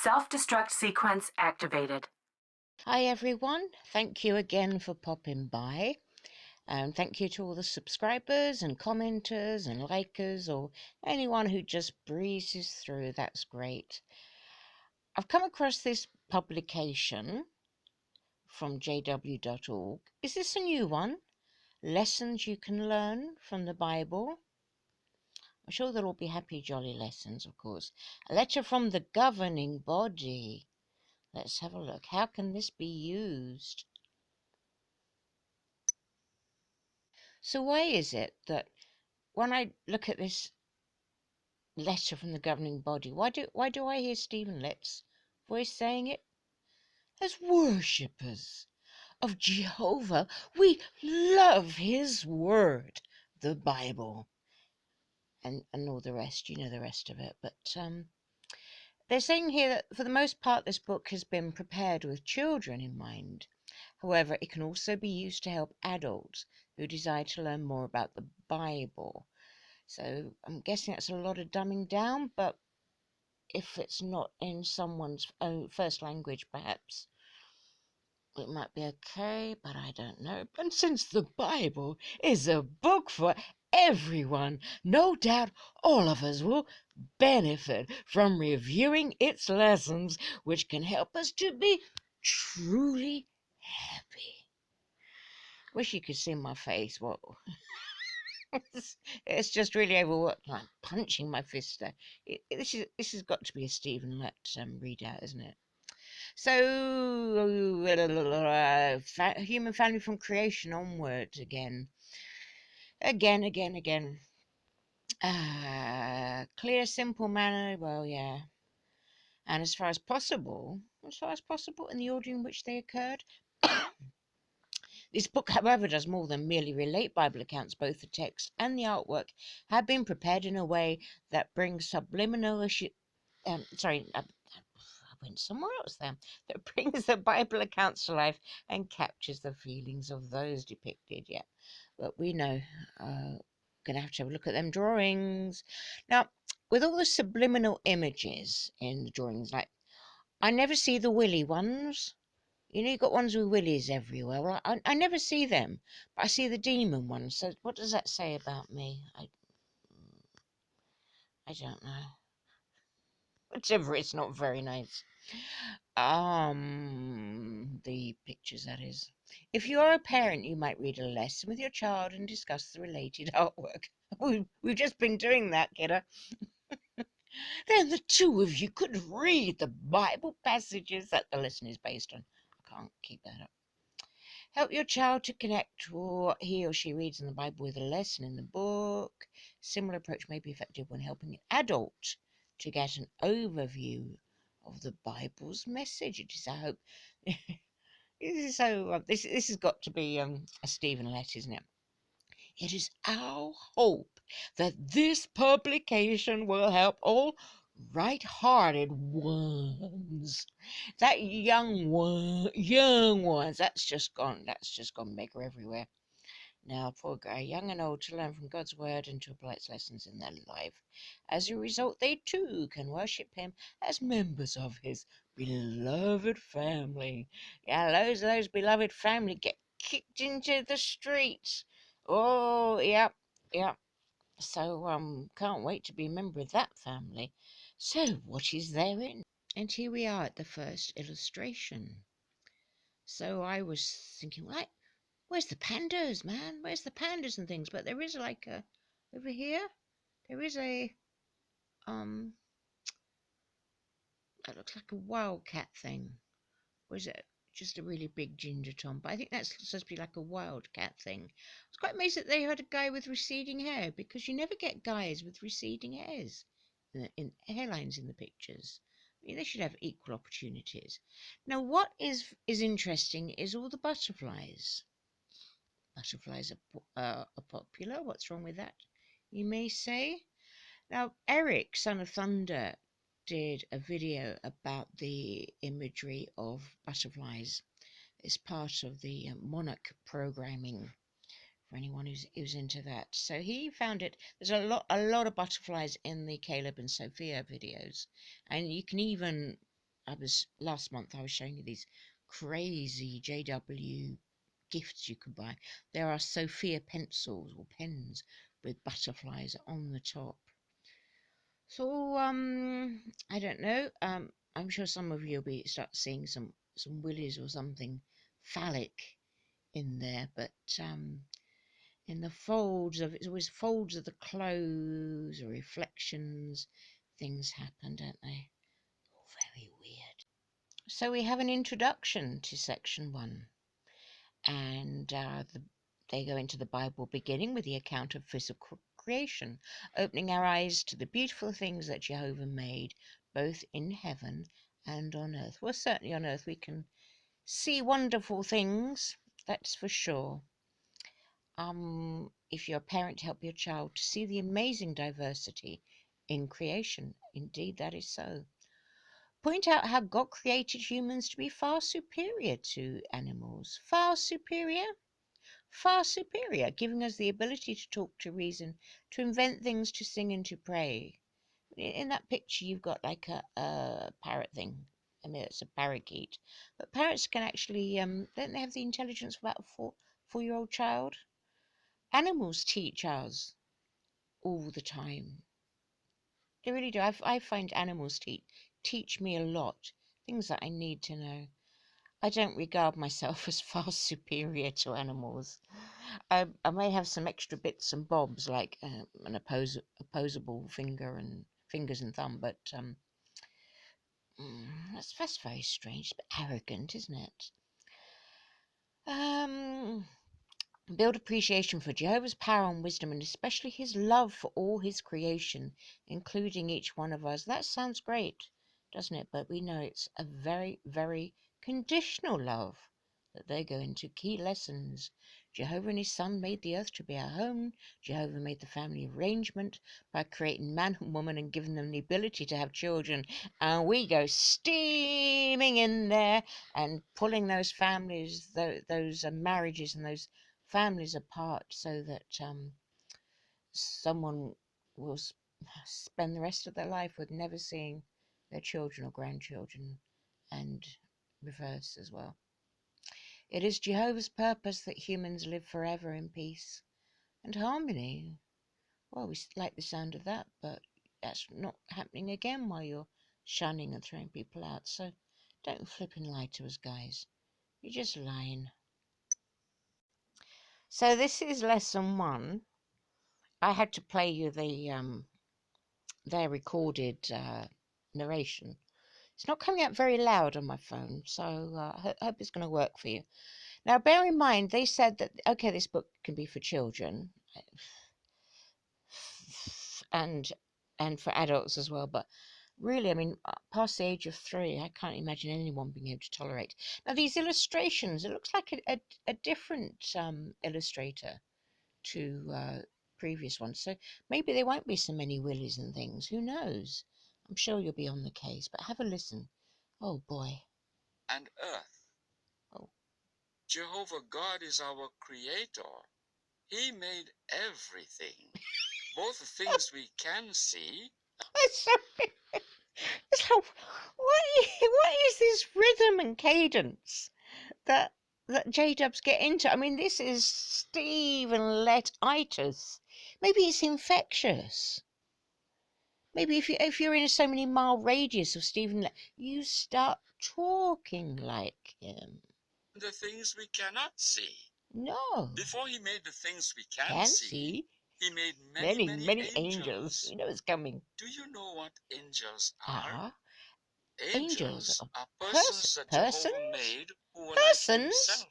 Self-destruct sequence activated. Hi everyone, thank you again for popping by. Thank you to all the subscribers and commenters and likers or anyone who just breezes through. That's great. I've come across this publication from jw.org. Is this a new one? Lessons you can learn from the Bible. I'm sure they'll all be happy, jolly lessons, of course. A letter from the governing body. Let's have a look. How can this be used? So why is it that when I look at this letter from the governing body, why do I hear Stephen Lett's voice saying it? As worshippers of Jehovah, we love his word, the Bible, and all the rest. You know the rest of it. But they're saying here that for the most part this book has been prepared with children in mind. However, it can also be used to help adults who desire to learn more about the Bible. So I'm guessing that's a lot of dumbing down, but if it's not in someone's own first language, perhaps it might be okay, but I don't know. And since the Bible is a book for everyone, no doubt all of us will benefit from reviewing its lessons, which can help us to be truly happy. Wish you could see my face. Whoa. It's just really overworked. I'm punching my fist there. This has got to be a Stephen Lett readout, isn't it? So, human family from creation onwards again. Again. Clear, simple manner, well, yeah. And as far as possible, in the order in which they occurred. This book, however, does more than merely relate Bible accounts. Both the text and the artwork have been prepared in a way that brings subliminal I went somewhere else there. That brings the Bible accounts to life and captures the feelings of those depicted. Yeah, but we know. Gonna have to have a look at them drawings now. With all the subliminal images in the drawings, like I never see the willy ones. You know, you've got ones with willies everywhere. Well, I never see them, but I see the demon ones. So what does that say about me? I don't know. Whatever, it's not very nice. The pictures, that is. If you are a parent, you might read a lesson with your child and discuss the related artwork. We've just been doing that, kiddo. Then the two of you could read the Bible passages that the lesson is based on. I can't keep that up. Help your child to connect to what he or she reads in the Bible with a lesson in the book. Similar approach may be effective when helping an adult to get an overview of the Bible's messages. I hope this is so. This has got to be a Stephen Lett, isn't it? It is our hope that this publication will help all right-hearted ones, that young ones. That's just gone mega everywhere. Now, poor guy, young and old, to learn from God's word and to apply its lessons in their life. As a result, they too can worship him as members of his beloved family. Yeah, those beloved family get kicked into the streets. Oh, yep. So, can't wait to be a member of that family. So, what is therein? And here we are at the first illustration. So I was thinking, like, where's the pandas, man? Where's the pandas and things? But there is like a, over here, there is a, that looks like a wildcat thing. Or is it just a really big ginger tom? But I think that's supposed to be like a wildcat thing. I was quite amazed that they had a guy with receding hair, because you never get guys with receding hairs in hairlines in the pictures. I mean, they should have equal opportunities. Now, what is interesting is all the butterflies. Butterflies are popular. What's wrong with that, you may say? Now, Eric, Son of Thunder, did a video about the imagery of butterflies. It's part of the Monarch programming for anyone who's into that. So he found it. There's a lot of butterflies in the Caleb and Sophia videos, and you can even last month I was showing you these crazy JW gifts you could buy. There are Sophia pencils or pens with butterflies on the top. So I don't know. I'm sure some of you will start seeing some willies or something phallic in there, but in the folds of it's always folds of the clothes or reflections, things happen, don't they? All very weird. So we have an introduction to section 1, and they go into the Bible beginning with the account of physical creation, opening our eyes to the beautiful things that Jehovah made, both in heaven and on earth. Well, certainly on earth we can see wonderful things, that's for sure. If you're a parent, help your child to see the amazing diversity in creation. Indeed, that is so. Point out how God created humans to be far superior to animals. Far superior, giving us the ability to talk, to reason, to invent things, to sing, and to pray. In that picture, you've got like a parrot thing. I mean, it's a parakeet. But parrots can actually, don't they have the intelligence of about a four-year-old child? Animals teach us all the time. They really do. I find animals teach me a lot, things that I need to know. I don't regard myself as far superior to animals. I may have some extra bits and bobs like an opposable fingers and thumb, but that's very strange, but arrogant, isn't it? Um, Build appreciation for Jehovah's power and wisdom, and especially his love for all his creation, including each one of us. That sounds great, doesn't it? But we know it's a very, very conditional love that they go into. Key lessons. Jehovah and his son made the earth to be our home. Jehovah made the family arrangement by creating man and woman and giving them the ability to have children. And we go steaming in there and pulling those families, those marriages and those families apart so that someone will spend the rest of their life with never seeing their children or grandchildren, and reverse as well. It is Jehovah's purpose that humans live forever in peace and harmony. Well, we like the sound of that, but that's not happening again while you're shunning and throwing people out. So don't flip and lie to us, guys. You're just lying. So this is lesson 1. I had to play you their recorded narration. It's not coming out very loud on my phone, so I hope it's going to work for you. Now, bear in mind, they said that, okay, this book can be for children and for adults as well, but really, I mean, past the age of 3, I can't imagine anyone being able to tolerate. Now, these illustrations, it looks like a different illustrator to previous ones. So maybe there won't be so many willies and things. Who knows? I'm sure you'll be on the case, but have a listen. Oh boy. And earth. Oh. Jehovah God is our creator. He made everything, both the things we can see. Sorry. It's like, what is this rhythm and cadence that J-dubs get into? I mean, this is Stephen Let-itis. Maybe it's infectious. Maybe if you're in so many mile radius of Stephen Let, you start talking like him. The things we cannot see. No. Before he made the things we can see, he made many many angels. angels. You know it's coming. Do you know what angels are? Angels Angels are persons. persons that Jehovah made who were like himself.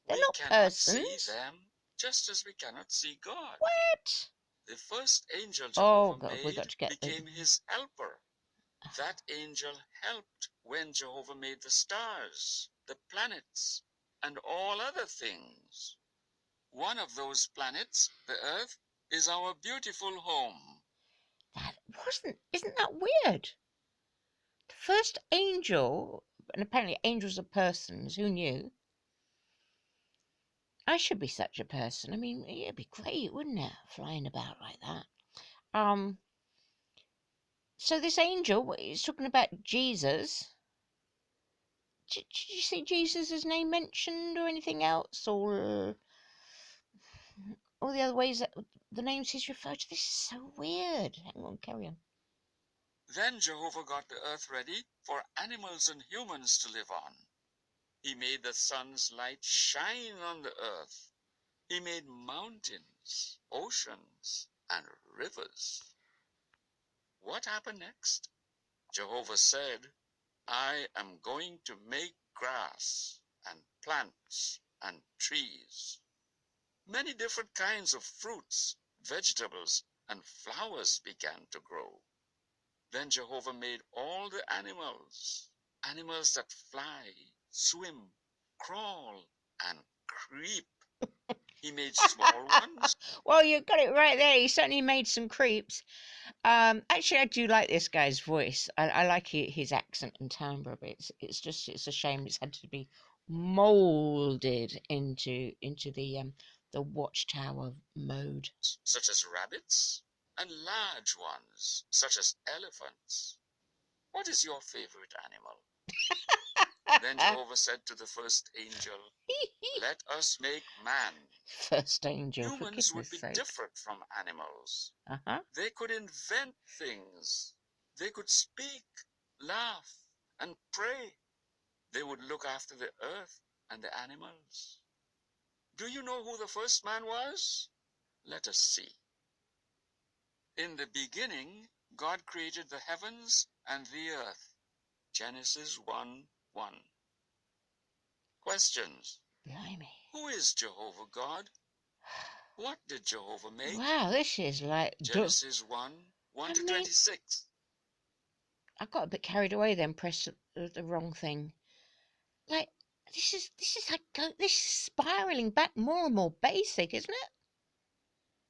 They're We not cannot see persons. them, just as we cannot see God. What? The first angel Oh Jehovah God, we got made to get became his helper. That angel helped when Jehovah made the stars, the planets, and all other things. One of those planets, the Earth, is our beautiful home. Isn't that weird? The first angel, and apparently angels are persons. Who knew? I should be such a person. I mean, it'd be great, wouldn't it? Flying about like that. So this angel is talking about Jesus. Did you see Jesus' name mentioned or anything else? Or all the other ways that the names he's referred to? This is so weird. Hang on, carry on. Then Jehovah got the earth ready for animals and humans to live on. He made the sun's light shine on the earth. He made mountains, oceans, and rivers. What happened next? Jehovah said, I am going to make grass and plants and trees. Many different kinds of fruits, vegetables, and flowers began to grow. Then Jehovah made all the animals, animals that fly, swim, crawl, and creep. He made small ones. Well, you got it right there. He certainly made some creeps. Actually, I do like this guy's voice. I like his accent and timbre, but it's a shame it's had to be molded into the Watchtower mode. Such as rabbits, and large ones, such as elephants. What is your favorite animal? Then Jehovah said to the first angel, let us make man. First angel, for Humans would goodness be sake. different from animals. Uh-huh. They could invent things. They could speak, laugh, and pray. They would look after the earth and the animals. Do you know who the first man was? Let us see. In the beginning, God created the heavens and the earth. Genesis 1:1. Questions. Blimey. Who is Jehovah God? What did Jehovah make? Wow, this is like... Genesis 1:1 to 26. I got a bit carried away then, pressed the wrong thing. Like, this is this is spiraling back more and more basic, isn't it?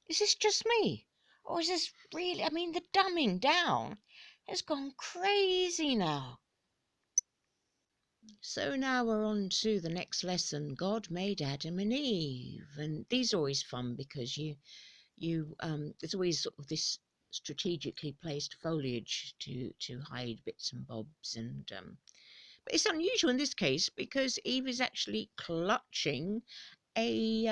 Is this just me? Or is this really, I mean, the dumbing down has gone crazy now. So now we're on to the next lesson. God made Adam and Eve. And these are always fun because there's always sort of this strategically placed foliage to hide bits and bobs, and but it's unusual in this case because Eve is actually clutching a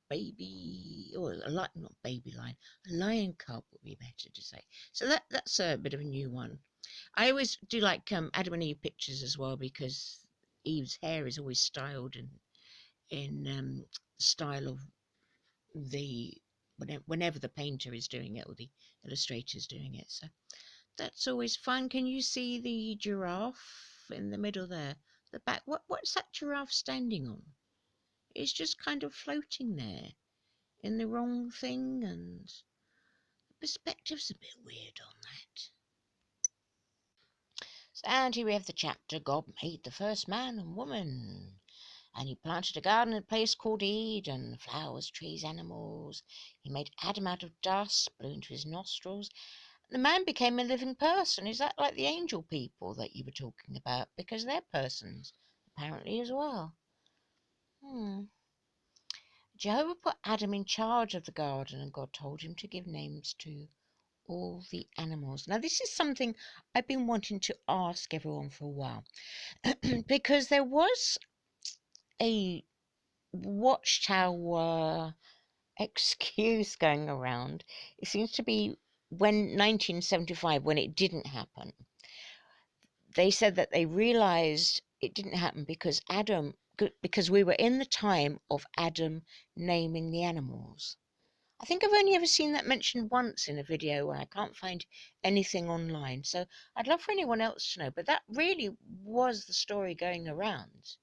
baby, or not baby lion, a lion cub would be better to say. So that's a bit of a new one. I always do like Adam and Eve pictures as well because Eve's hair is always styled in style of the whenever the painter is doing it or the illustrator is doing it. So that's always fun. Can you see the giraffe in the middle there? The back. What's that giraffe standing on? It's just kind of floating there in the wrong thing, and the perspective's a bit weird on that. And here we have the chapter, God made the first man and woman. And he planted a garden in a place called Eden, flowers, trees, animals. He made Adam out of dust, blew into his nostrils. The man became a living person. Is that like the angel people that you were talking about? Because they're persons, apparently, as well. Jehovah put Adam in charge of the garden, and God told him to give names to all the animals. Now, this is something I've been wanting to ask everyone for a while. Because there was a Watchtower excuse going around. It seems to be when 1975, when it didn't happen. They said that they realized it didn't happen because we were in the time of Adam naming the animals. I think I've only ever seen that mentioned once in a video, and I can't find anything online. So I'd love for anyone else to know. But that really was the story going around.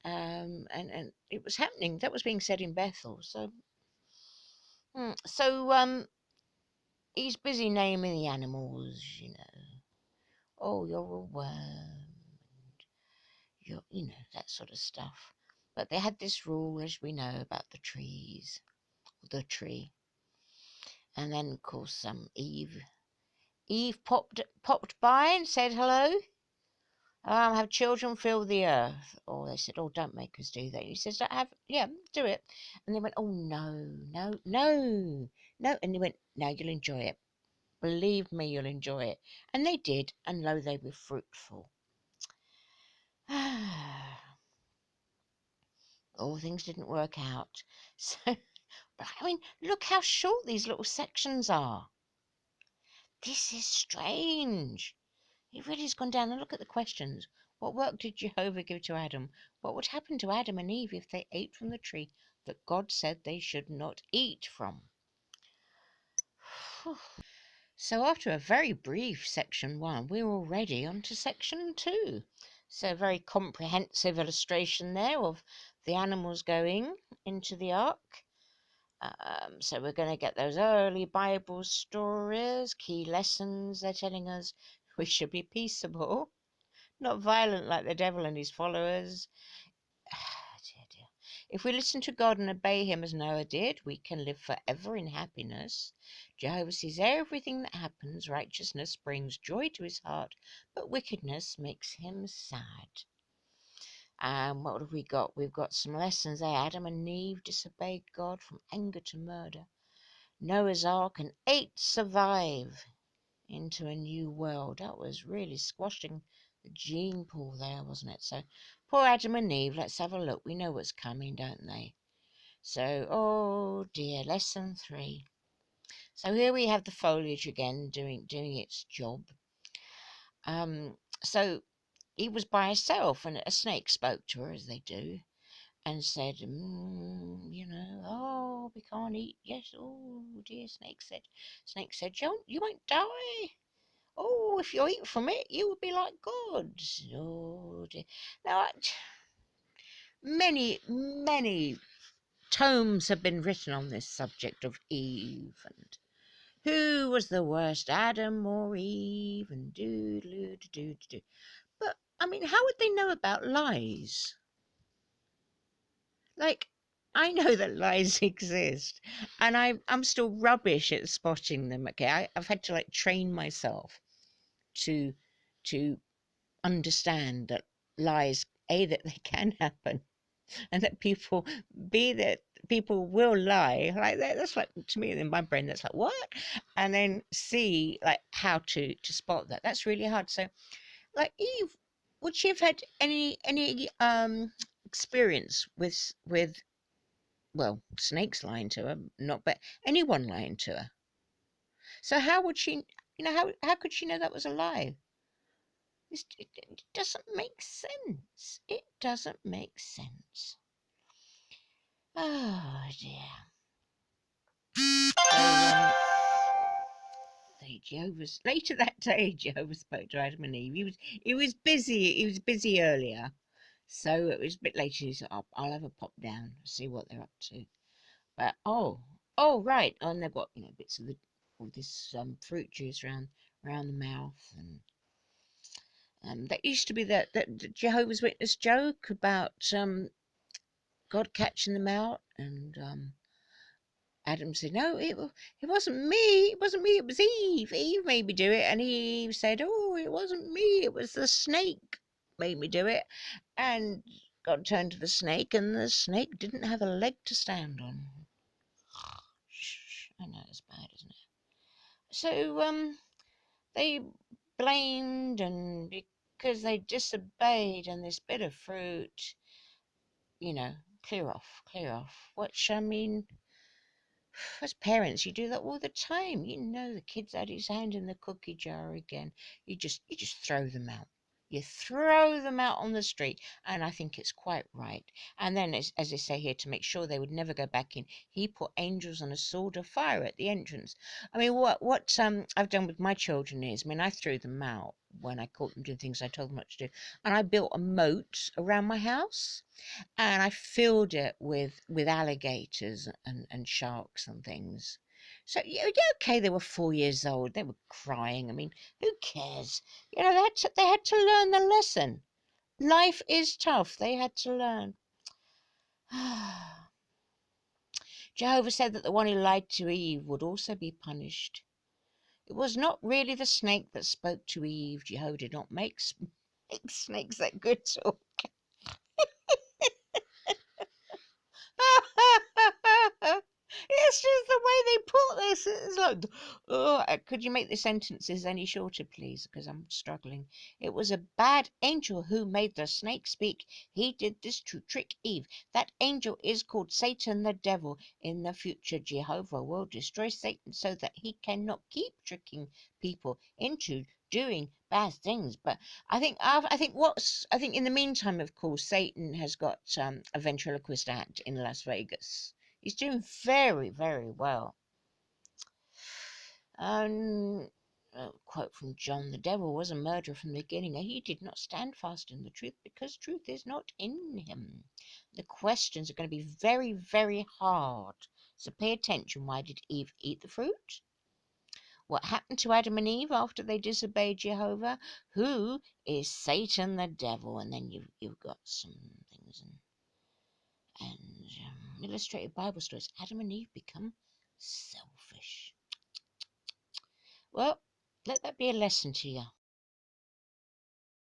And it was happening. That was being said in Bethel. So he's busy naming the animals, you know. Oh, you're a worm, that sort of stuff. But they had this rule, as we know, about the the tree. And then, of course, Eve popped by and said hello. Have children fill the earth. Or they said, oh, don't make us do that. He says, do it. And they went, oh, no. And he went, now you'll enjoy it. Believe me, you'll enjoy it. And they did, and lo, they were fruitful. All things didn't work out. So, but I mean, look how short these little sections are. This is strange. He really has gone down and look at the questions. What work did Jehovah give to Adam? What would happen to Adam and Eve if they ate from the tree that God said they should not eat from? So after a very brief section 1, we're already on to section 2. So a very comprehensive illustration there of the animals going into the ark. So we're going to get those early Bible stories, key lessons. They're telling us we should be peaceable, not violent like the devil and his followers. Dear, dear. If we listen to God and obey him as Noah did, we can live forever in happiness. Jehovah sees everything that happens. Righteousness brings joy to his heart, but wickedness makes him sad. And what have we got? We've got some lessons there. Adam and Eve disobeyed God from anger to murder. Noah's Ark and 8 survive into a new world. That was really squashing the gene pool there, wasn't it? So poor Adam and Eve, let's have a look. We know what's coming, don't they? So, oh dear, lesson 3. So here we have the foliage again doing its job. So Eve was by herself, and a snake spoke to her, as they do, and said, oh, we can't eat. Yes, oh dear, Snake said. Snake said, you won't die. Oh, if you eat from it, you will be like God. Oh dear. Now, many tomes have been written on this subject of Eve and who was the worst, Adam or Eve, and do. But I mean, how would they know about lies? Like, I know that lies exist, and I'm still rubbish at spotting them. Okay, I've had to train myself to understand that lies, A, that they can happen, and that people will lie like that. That's like, to me, in my brain, that's like, what? And then C, like how to spot that. That's really hard. So like Eve, would she have had any experience with well, snakes lying to her, not, but anyone lying to her? So how would she, how could she know that was a lie? It doesn't make sense. It doesn't make sense. Oh dear. So Jehovah's later that day, Jehovah spoke to Adam and Eve. He was busy. He was busy earlier, so it was a bit later. He said, "I'll have a pop down, see what they're up to." But oh right, and they've got bits of all this fruit juice around the mouth, and that used to be that Jehovah's Witness joke about God catching them out, and Adam said, "No, it wasn't me. It wasn't me. It was Eve. Eve made me do it." And Eve said, "Oh, it wasn't me. It was the snake made me do it." And God turned to the snake, and the snake didn't have a leg to stand on. Shh, I know it's bad, isn't it? So they blamed, and because they disobeyed, and this bit of fruit, clear off. Which, I mean, as parents, you do that all the time. The kid's had his hand in the cookie jar again. You just throw them out. You throw them out on the street, and I think it's quite right. And then, as they say here, to make sure they would never go back in, he put angels on a sword of fire at the entrance. I mean, what I've done with my children is, I mean, I threw them out when I caught them doing things I told them not to do, and I built a moat around my house, and I filled it with alligators and sharks and things. So yeah, okay, they were 4 years old. They were crying. I mean, who cares? They had to learn the lesson. Life is tough. They had to learn. Jehovah said that the one who lied to Eve would also be punished. It was not really the snake that spoke to Eve. Jehovah did not make snakes that good talk. It's just the way they put this. It's like, oh, could you make the sentences any shorter, please? Because I'm struggling. It was a bad angel who made the snake speak. He did this to trick Eve. That angel is called Satan the devil. In the future, Jehovah will destroy Satan so that he cannot keep tricking people into doing bad things. But I think in the meantime, of course, Satan has got a ventriloquist act in Las Vegas. He's doing very, very well. Quote from John: the devil was a murderer from the beginning, and he did not stand fast in the truth because truth is not in him. The questions are going to be very, very hard. So pay attention. Why did Eve eat the fruit? What happened to Adam and Eve after they disobeyed Jehovah? Who is Satan the devil? And then you've got some things and illustrated Bible stories. Adam and Eve become selfish. Well, let that be a lesson to you.